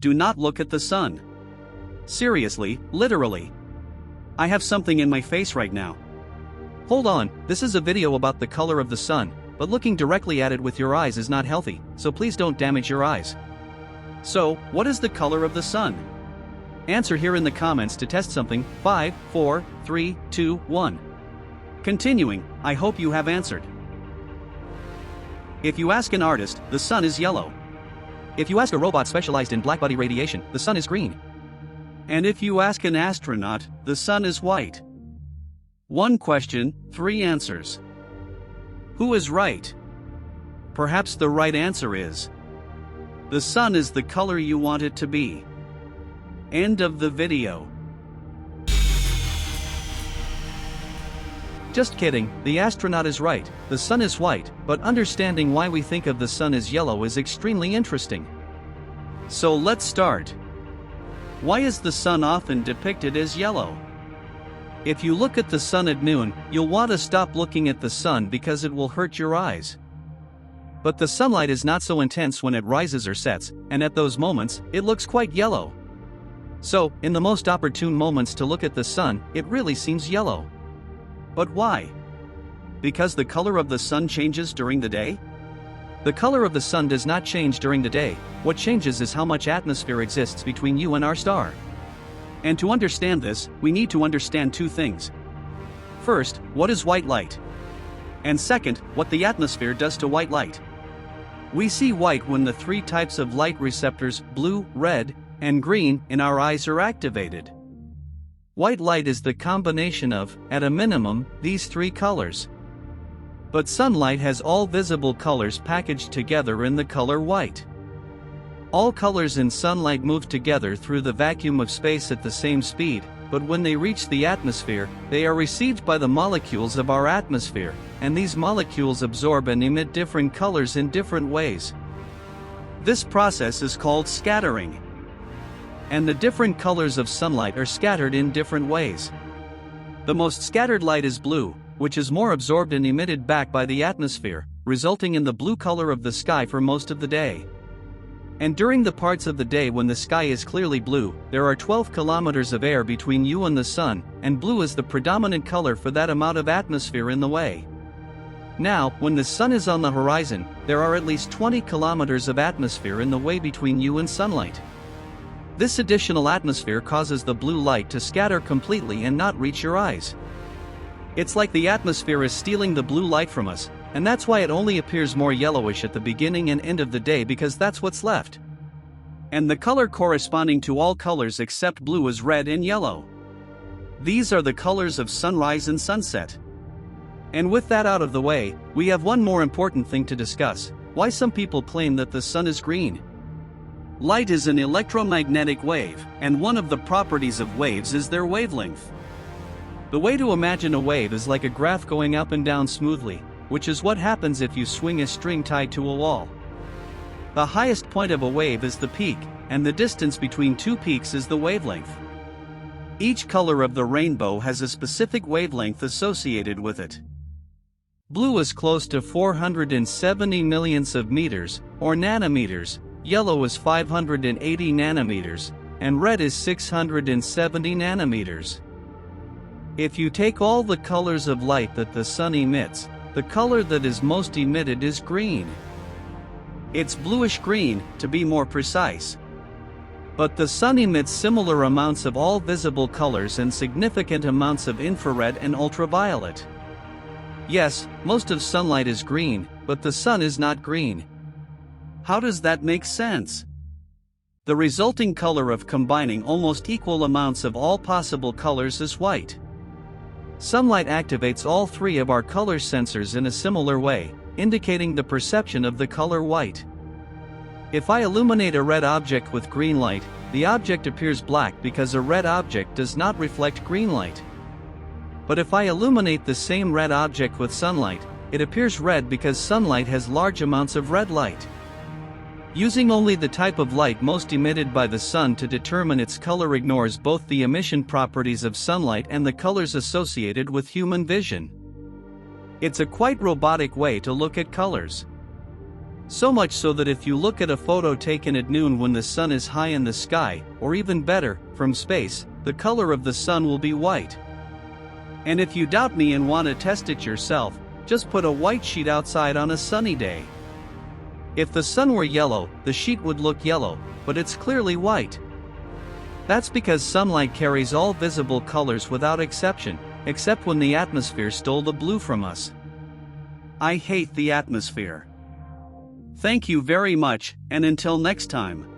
do not look at the sun. Seriously, literally. I have something in my face right now. Hold on, this is a video about the color of the sun, but looking directly at it with your eyes is not healthy, so please don't damage your eyes. So, what is the color of the sun? Answer here in the comments to test something. 5, 4, 3, 2, 1. Continuing, I hope you have answered. If you ask an artist, the sun is yellow. If you ask a robot specialized in blackbody radiation, the sun is green. And if you ask an astronaut, the sun is white. One question, 3 answers. Who is right? Perhaps the right answer is: the sun is the color you want it to be. End of the video. Just kidding, the astronaut is right, the sun is white, but understanding why we think of the sun as yellow is extremely interesting. So let's start. Why is the sun often depicted as yellow? If you look at the sun at noon, you'll want to stop looking at the sun because it will hurt your eyes. But the sunlight is not so intense when it rises or sets, and at those moments, it looks quite yellow. So, in the most opportune moments to look at the sun, it really seems yellow. But why? Because the color of the sun changes during the day? The color of the sun does not change during the day. What changes is how much atmosphere exists between you and our star. And to understand this, we need to understand 2 things. First, what is white light? And second, what the atmosphere does to white light. We see white when the 3 types of light receptors, blue, red, and green, in our eyes are activated. White light is the combination of, at a minimum, these 3 colors. But sunlight has all visible colors packaged together in the color white. All colors in sunlight move together through the vacuum of space at the same speed, but when they reach the atmosphere, they are received by the molecules of our atmosphere, and these molecules absorb and emit different colors in different ways. This process is called scattering. And the different colors of sunlight are scattered in different ways. The most scattered light is blue, which is more absorbed and emitted back by the atmosphere, resulting in the blue color of the sky for most of the day. And during the parts of the day when the sky is clearly blue, there are 12 kilometers of air between you and the sun, and blue is the predominant color for that amount of atmosphere in the way. Now, when the sun is on the horizon, there are at least 20 kilometers of atmosphere in the way between you and sunlight. This additional atmosphere causes the blue light to scatter completely and not reach your eyes. It's like the atmosphere is stealing the blue light from us, and that's why it only appears more yellowish at the beginning and end of the day, because that's what's left. And the color corresponding to all colors except blue is red and yellow. These are the colors of sunrise and sunset. And with that out of the way, we have one more important thing to discuss: why some people claim that the sun is green. Light is an electromagnetic wave, and one of the properties of waves is their wavelength. The way to imagine a wave is like a graph going up and down smoothly, which is what happens if you swing a string tied to a wall. The highest point of a wave is the peak, and the distance between 2 peaks is the wavelength. Each color of the rainbow has a specific wavelength associated with it. Blue is close to 470 millionths of meters, or nanometers, yellow is 580 nanometers, and red is 670 nanometers. If you take all the colors of light that the sun emits, the color that is most emitted is green. It's bluish green, to be more precise. But the sun emits similar amounts of all visible colors and significant amounts of infrared and ultraviolet. Yes, most of sunlight is green, but the sun is not green. How does that make sense? The resulting color of combining almost equal amounts of all possible colors is white. Sunlight activates all 3 of our color sensors in a similar way, indicating the perception of the color white. If I illuminate a red object with green light, the object appears black because a red object does not reflect green light. But if I illuminate the same red object with sunlight, it appears red because sunlight has large amounts of red light. Using only the type of light most emitted by the sun to determine its color ignores both the emission properties of sunlight and the colors associated with human vision. It's a quite robotic way to look at colors. So much so that if you look at a photo taken at noon when the sun is high in the sky, or even better, from space, the color of the sun will be white. And if you doubt me and want to test it yourself, just put a white sheet outside on a sunny day. If the sun were yellow, the sheet would look yellow, but it's clearly white. That's because sunlight carries all visible colors without exception, except when the atmosphere stole the blue from us. I hate the atmosphere. Thank you very much, and until next time.